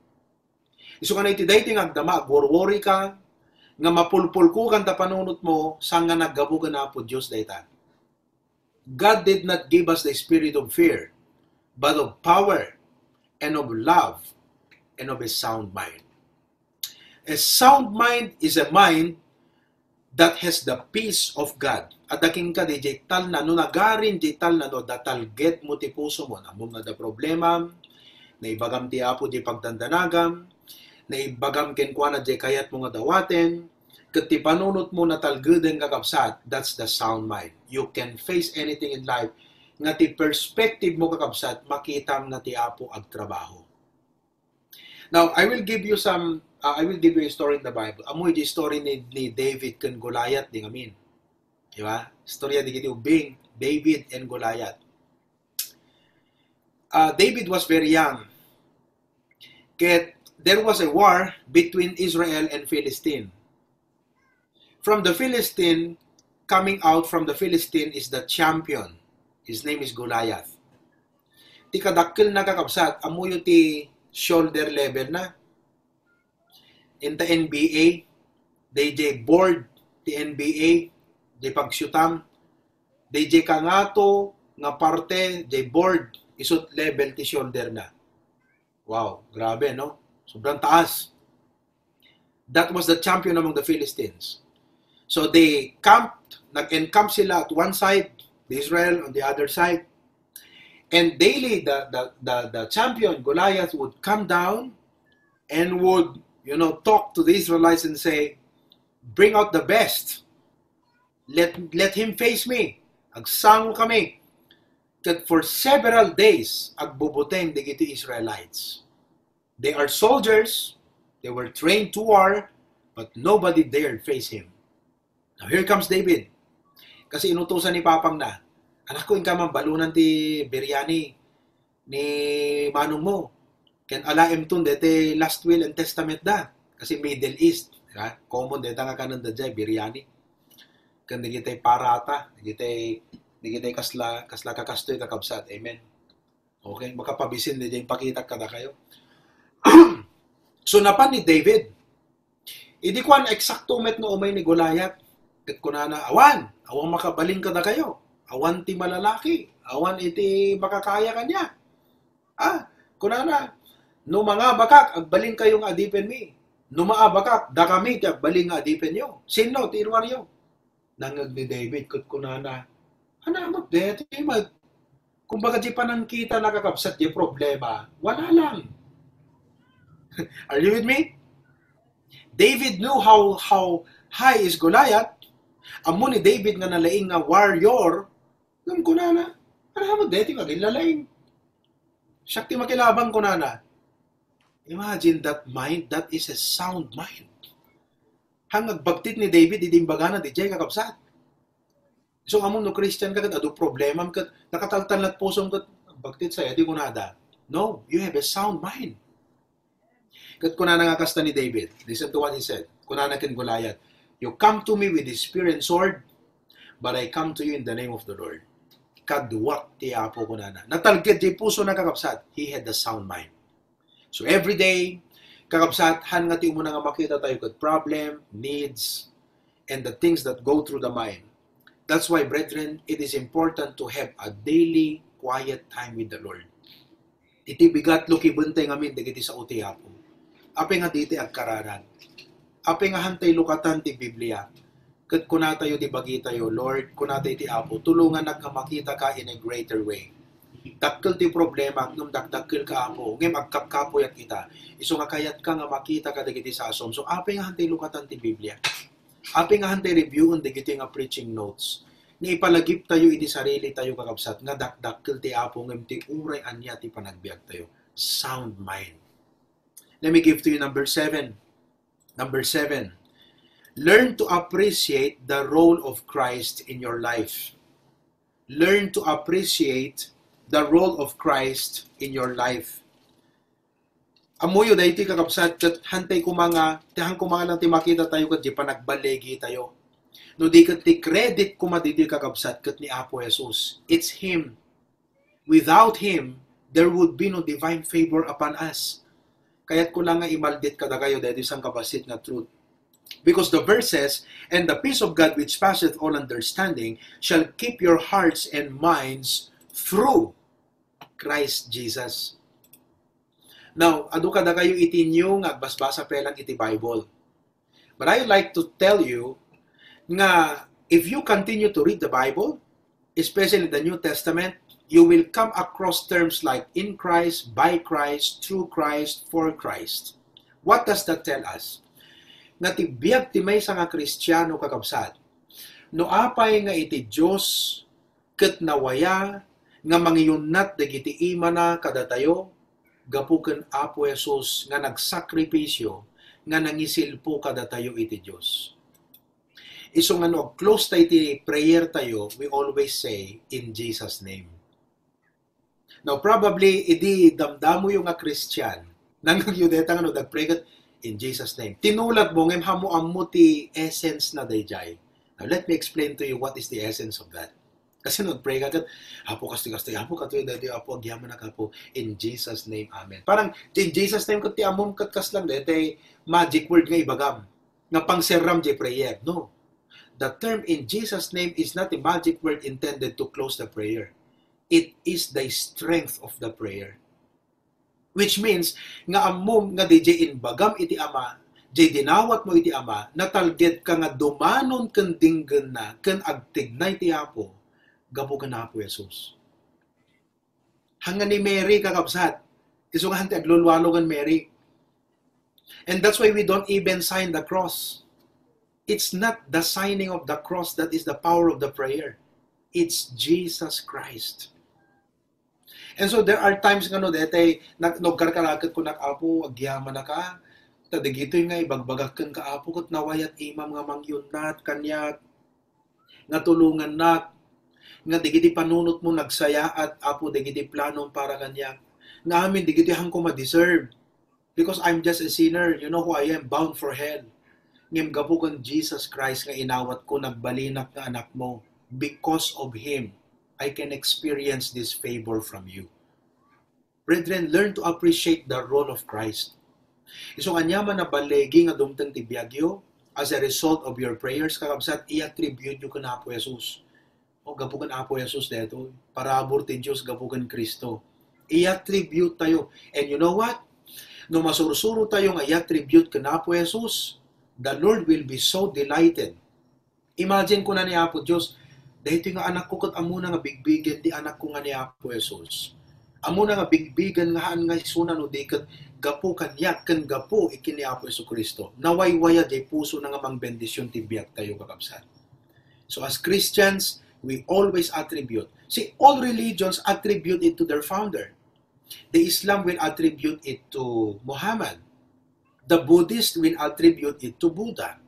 Isu ka na iti dating agdama, worry ka, nga mapulpul ko kan tapanunot mo, sang nga naggabugan na po Diyos dayta. God did not give us the spirit of fear, but of power, and of love, and of a sound mind. A sound mind is a mind that has the peace of God. At aking ka, DJ tal na, no nagarin, DJ tal na, no, datalget mo ti puso mo, among na da problema, na ibagam ti apo di pagdandanagam, na ibagam kenkwana di kayat mo nga dawaten, kat ti panunot mo na talguden kakabsat, that's the sound mind. You can face anything in life, nga ti perspective mo kakabsat, makitam na ti apo agtrabaho. Now, I will give you a story in the Bible. Amoy di story ni David kan Goliath di ngamin. Diba? Storya di kiti ubing, David and Goliath. David was very young. Ket there was a war between Israel and Philistine. From the Philistine, coming out from the Philistine is the champion. His name is Goliath. Ti kadakkel na kakabsat, amuyo ti shoulder level na. In the NBA, DJ board ti NBA, di pagsyutam, DJ kangato nga parte, di board, isut level ti shoulder na. Wow, grabe, no? Sobrang taas. That was the champion among the Philistines. So they nag-encamp sila at one side, Israel on the other side. And daily, the champion, Goliath, would come down and would, talk to the Israelites and say, bring out the best. Let him face me. Agsango kami. That for several days, agbubuteng digiti Israelites. They are soldiers. They were trained to war, but nobody dared face him. Now here comes David. Kasi inutusan ni Papang na, anak ko, inka man balunan ti biryani ni manong mo. Ken alaem tun dete last will and testament da. Kasi Middle East, ha? Common deta nga kanan da jay biryani. Ken digitay parata, digitay kasla kakastoy kakabsat. Amen. Okay, makapabisin di jay pakita kada kayo. So napan ni David. Idi ko an eksakto met no umay ni Goliath. Ket kunana awan makabaling kada kayo. Awan ti malalaki, awan iti makakaya kanya. Kunana, no mga bakak, agbaling kayong adipen mi. No mga bakak, dakami ti agbaling nga adipen nyo. Sino, ti irwaryo. Nangag ni David, kunana, mo, deti, kumbaga di pa nang kita nakakabsat di problema, wala lang. Are you with me? David knew how high is Goliath. Amo ni David nga nalaing nga warrior, ngam kunana, mo deti magilalaing. Shakti makilabang kunana. Imagine that mind, that is a sound mind. Hangag bagtit ni David, idimbagana, di jay kakabsat. So among no Christian ka, ado problema, nakataltalat pusong ka, bagtit sa'yo, di kunada. No, you have a sound mind. Kat kunana nga kasta ni David, listen to what he said. Kunana ken Goliath, you come to me with the spear and sword, but I come to you in the name of the Lord. Kadwak ti apo kunana. Natalged di puso na kakabsat, he had the sound mind. So every day, kakabsat, han nga ti mo nga makita tayo kat problem, needs, and the things that go through the mind. That's why, brethren, it is important to have a daily quiet time with the Lord. Iti bigat luki buntay ngamin digiti sa uti apo. Ape nga diti agkararan. Ape nga hantay lukatan ti Biblia. Kat kunatayo ti bagi tayo, Lord, kunatay ti apo, tulungan nagkamakita ka in a greater way. Dakkel ti problema, ngam dakkel ka apo, ngem agkapkapoy at kita. Iso nga kayat ka nga makita ka digiti sa asom. So ape nga hantay lukatan ti Biblia. Ape nga hantay reviewon digiti nga preaching notes. Nga ipalagip tayo iti sarili tayo kakabsat, nga dakkel ti apo, ngem ti uray anya ti panagbiag tayo. Sound mind. Let me give to you number 7. Number 7. Learn to appreciate the role of Christ in your life. learn to appreciate the role of Christ in your life. Amuyo dahil ti kakabsat kat hantay ko mga, tihang ko mga lang ti makita tayo kat di pa nagbalegi tayo. No di kat ti credit ko maditi kakabsat kat ni Apo Jesus. It's Him. Without Him, there would be no divine favor upon us. Kaya't ko lang nga imaldit kada kayo dahil isang kabasit na truth. Because the verse says, and the peace of God which passeth all understanding shall keep your hearts and minds through Christ Jesus. Now, adu kada kayo itinyo nga basbasa pelang iti Bible. But I like to tell you nga if you continue to read the Bible, especially the New Testament, you will come across terms like in Christ, by Christ, through Christ, for Christ. What does that tell us? Nga ti biag ti may nga Kristiyano kakabsat. No apay nga iti Diyos ket nawaya nga mangiyunat dagiti ima na kadatayo gapuken Apo Jesus nga nagsakripisyo nga nangisilpo kadatayo iti Diyos. Iso nga no close tayo iti prayer tayo, we always say in Jesus name. Now probably idi damdamo yung nga Christian nang nagyudeta nga no dagpray ket in Jesus name. Tinulat mo, ngem hamu-amu ti essence na dayjay. Now, let me explain to you what is the essence of that. Kasi nag-pray ka, Apo, kasti-kasti, Apo, katoy, dadi, Apo, agyaman na ka po, in Jesus name, Amen. Parang, in Jesus name, kati amom katkas lang, dati, magic word nga ibagam, nga pangseram di prayer. No. The term in Jesus name is not a magic word intended to close the prayer. It is the strength of the prayer. Which means, nga amom nga DJ in bagam iti ama, di dinawat mo iti ama, natalget ka nga dumanon ken dinggen na, ken agtignay ti Apo, gapo ken Apo Jesus. Hanga ni Mary kakabsat, iso nga hanti aglulwalo kan Mary. And that's why we don't even sign the cross. It's not the signing of the cross that is the power of the prayer. It's Jesus Christ. And so there are times nga no, dete, nagkarkarakat ko Apo, agyaman na ka, tadigito nga ibagbagakan ka Apo, kat nawayat imam nga mangyunat, kanyak, nga tulungan na, nga digiti panunot mo nagsaya at Apo, digiti planon para kanyak. Nga amin, digiti hang ko ma-deserve. Because I'm just a sinner, you know who I am, bound for hell. Ngem gapukan Jesus Christ nga inawat ko, nagbalinak nga anak mo. Because of Him, I can experience this favor from you. Brethren, learn to appreciate the role of Christ. Isong anyaman na balegi nga dumtang ti biagyo, as a result of your prayers, kakabsat, i-attribute nyo ka na Apo Jesus. O, gapukan Apo Jesus dito. Parabor ti Diyos, gapukan Kristo. I-attribute tayo. And you know what? No masursuro tayo nga i-attribute ka na Apo Jesus, the Lord will be so delighted. Imagine ko na ni Apo Diyos, dahito nga anak ko kat amo na nga bigbigan di anak ko nga ni Apo Jesus. Amo na nga bigbigan nga haan nga isuna no di kat gapo kanyak kan gapo ikini Apo Jesu Kristo. Nawaywaya di puso na nga mang bendisyon ti biyak tayo kakabsat. So as Christians, we always attribute. See, all religions attribute it to their founder. The Islam will attribute it to Muhammad. The Buddhist will attribute it to Buddha.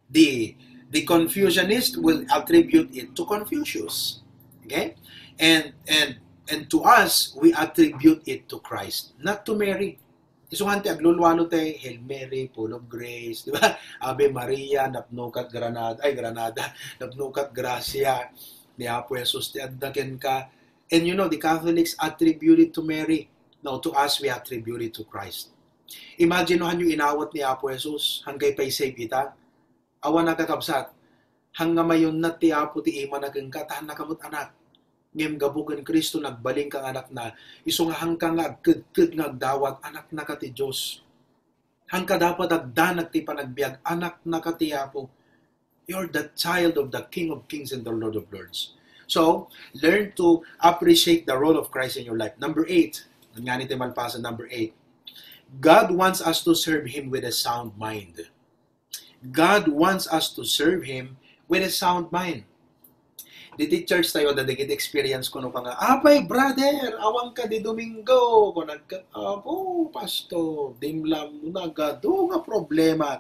The Confucianist will attribute it to Confucius. Okay? And to us, we attribute it to Christ, not to Mary. Isungante aglulwalo tay, Hail Mary, full of grace, di ba? Ave Maria, napnukat Granada, napnukat gracia, ni Apo Jesus, ti addaken ka. And you know, the Catholics attribute it to Mary. No, to us, we attribute it to Christ. Imagine no, yung inawat ni Apo Jesus, hanggang pa'y save ita, awan nakakabsat, hanggang mayon na ti Apo ti ima naging tahan nakamot anak. Ngem gabugan Kristo nagbaling kang anak na, isong hanggang agkid ngagdawat anak na ka ti Diyos. Hangka dapat agdanag ti panagbiag, anak na ka ti Apo. You're the child of the King of Kings and the Lord of Lords. So, learn to appreciate the role of Christ in your life. Number 8, nga nito malpasan, number 8. God wants us to serve Him with a sound mind. God wants us to serve Him with a sound mind. Diti church tayo, dadagit experience ko no ka nga, apay brother, awang ka di Domingo, kung nagka-apo, pasto, dimlam mo na, gado nga problema.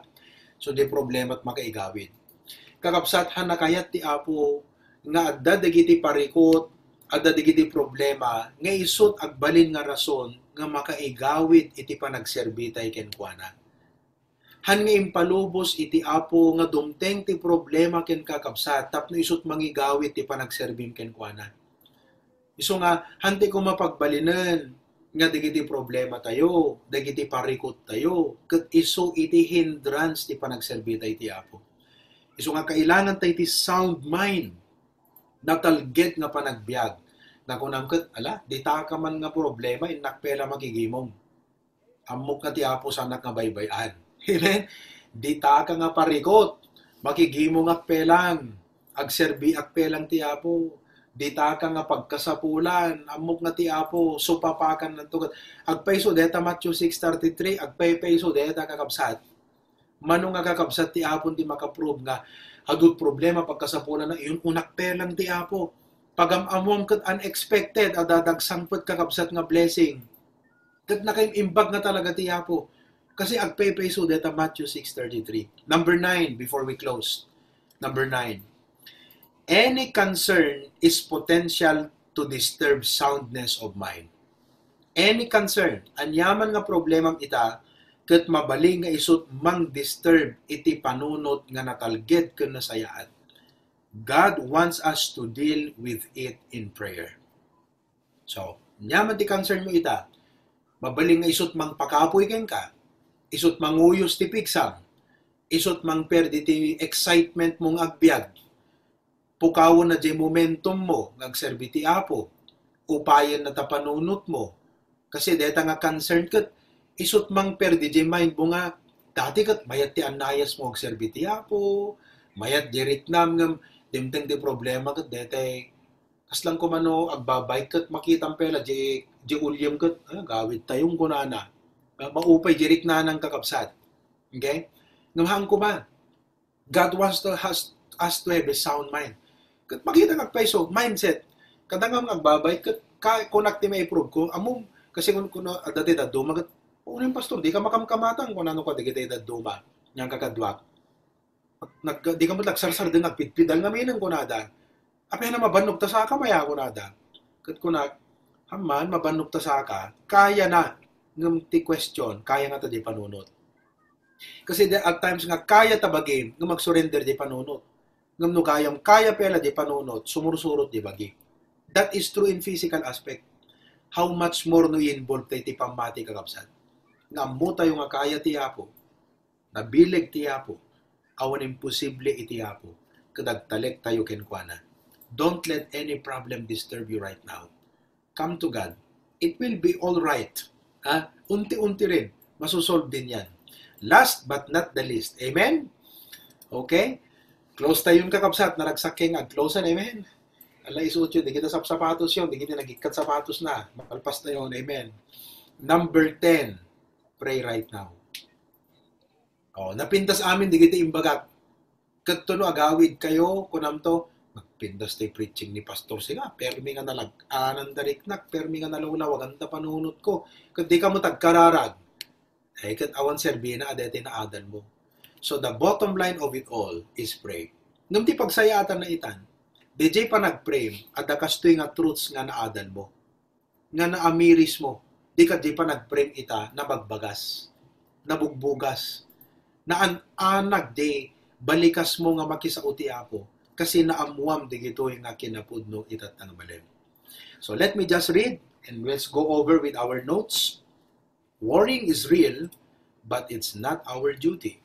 So, di problema at makaigawid. Kakapsat, hanakayat ti Apo, nga adda dagiti parikot, adda dagiti problema, nga isut agbalin nga rason nga makaigawid iti panagserbitay kenkuana. Han nga impalubos iti Apo nga dumteng ti problema ken kakabsat tapno isut mangigawid ti panagserbim kenkuana. Isu nga hanti ko mapagbalinan nga dagiti problema tayo, dagiti parikot tayo, ket isu iti hindrance ti panagserbitay ti Apo. Isu nga kailangan tayo ti sound mind, natalget nga panagbiag. Na kunam ket, di ta ka man nga problema, inakpela makigimong. Amok na ti Apo sanak nga baybayan. Amen? Di ta ka nga parikot, makigimong akpelang, agserbi akpelang ti Apo. Di ta ka nga pagkasapulan, amok na ti Apo, supapakan ng tugat. Agpayso deta Matthew 6:33, agpayso deta kakabsat. Manong nga kakabsat ti Apo di makaprove nga, agud problema pagkasapulan na iyon unakpelang ti Apo. Pagamamom ket unexpected, adadagsangpet kakabsat nga blessing. Ket nakaimbag nga talaga ti Apo. Kasi agpepeso deta Matthew 6:33. Number 9, before we close. Number 9. Any concern is potential to disturb soundness of mind. Any concern, anyaman nga problemang ita, ket mabaling nga isut mang disturb iti panunot nga natalged ken nasayaan. God wants us to deal with it in prayer. So, anyaman ti concern mo ita, mabaling nga isut mang pakapoy ken ka, isut manguyos ti piksam, isut mang perdi ti excitement mong agbyag, pukawon na di momentum mo, ngagserbi ti Apo, upayan na tapanunot mo, kasi deta nga concerned kat, isut mang perdi di mind mo nga, dati kat mayat ti anayas mo agserbi ti Apo, mayat di ritnam ngam, dimteng di problema kat deta kaslang kumano agbabay kat makitang pela di ulyam kat, gawid tayong kunana, maupay di ritnanang kakapsat. Okay? Ngamahang ko ba? God wants us to have a sound mind. Kat makita kagpaiso, mindset. Kadang ang agbabay, kunak ti may prove ko, among, kasi kung dati daduma, unang pastor, di ka makamkamatang kung ano ka, di kita daduma, niyang kakadwak. Di ka mo nagsarsar din, nagpidpidal nga minang kunada. Apay na mabanog ta sa ka, maya kunada. Kat kunak, haman, mabanog ta sa ka, kaya na, ng ti question, kaya nga ta di panunot. Kasi at times nga, kaya ta bagay, nga mag-surrender di panunot. Ngam no kaya pela di panunot, sumursurot di bagi. That is true in physical aspect. How much more no involve tayo ti pamati kakapsat. Ngamu tayo nga kaya ti Apo, nabileg ti Apo, awan imposible iti Apo, kadagtalek tayo kenkwana. Don't let any problem disturb you right now. Come to God. It will be all right. Unti-unti rin, masusolve din yan. Last but not the least. Amen? Okay? Close tayong kakapsat, naragsaking close na, amen? Ala isuot yun, di kita sapatos yun, di kita nagikat sapatos na, mapalpas na yun, amen? Number 10, pray right now. Napintas amin, di kita imbagat. Katuno agawid kayo, kunam to, magpindas tayo preaching ni pastor sila, permi nga nalag-anan dariknak, permi nga nalulaw, aganda panunot ko, kat di ka mo tagkararag, kat awan serbi na adete na adan mo. So the bottom line of it all is pray. Nung di pagsayatan na itan, DJ pa nag-pray, at kastoy nga truths nga naadan mo, nga naamiris mo, di ka di pa nag-pray ita na magbagas, nabugbugas, na anag di, balikas mo nga makisauti Apo, kasi naamuam di gito yung nga kinapudno itat ng balim. So let me just read, and let's go over with our notes. Worrying is real, but it's not our duty.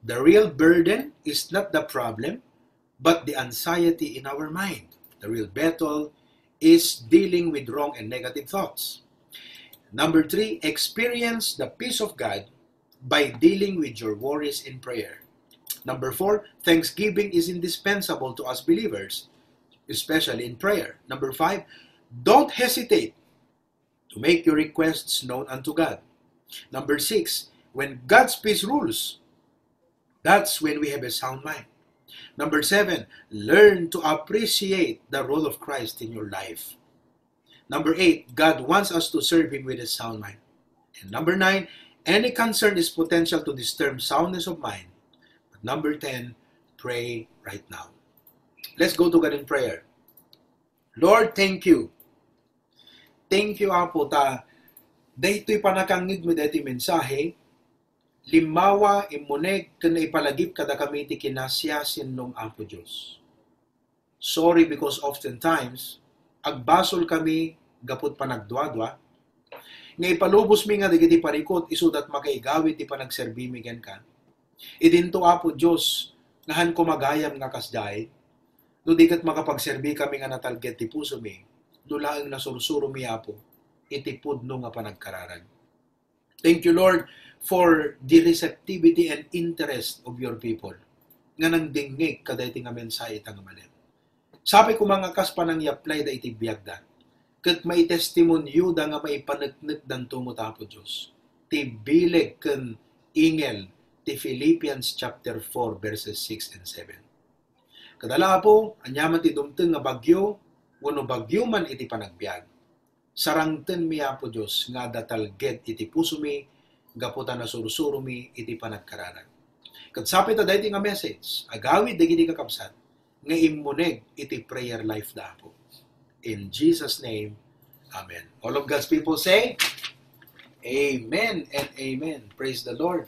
The real burden is not the problem, but the anxiety in our mind. The real battle is dealing with wrong and negative thoughts. Number 3, experience the peace of God by dealing with your worries in prayer. Number 4, thanksgiving is indispensable to us believers, especially in prayer. Number 5, don't hesitate to make your requests known unto God. Number 6, when God's peace rules, that's when we have a sound mind. Number 7, learn to appreciate the role of Christ in your life. Number 8, God wants us to serve Him with a sound mind. And number 9, any concern is potential to disturb soundness of mind. But number 10, pray right now. Let's go to God in prayer. Lord, thank you. Thank you, Apo, ta daytoy panakangig mo daytoy mensahe, limawa imuneg ken ipalagip kada kami ti kinasya sinnom Apo Dios. Sorry because oftentimes agbasol kami gapud panagduadwa, nga ipalubos mi nga digiti parikot isudat makaigawit ti panagserbi mi ken ka. Idinto Apo Dios nahan ko magayam nga kasday, no di kat makapagserbi kami nga natalget ti puso mi, lulaeng nasursuro mi Apo, iti pudno nga panagkararan. Thank you, Lord, for the receptivity and interest of your people, nga nang dingig kaday ti nga mensahe itang manen. Sabi ko mga kas panang i-apply da iti biyagda, kat may testimonyo da nga maipanagnet dan tumot Apo Diyos, ti bileg ken ingel ti Philippians chapter 4 verses 6 and 7. Kadala po, anyaman ti dumteng nga bagyo, wano bagyo man iti panagbiag. Sarangten mi Apo Diyos, nga datalget iti puso mi, gaputan na sursuro mi iti panagkararan. Kat sapit na dahi nga message, agawid dagiti kakabsat, nga imuneg iti prayer life da Apo. In Jesus' name, Amen. All of God's people say, Amen and Amen. Praise the Lord.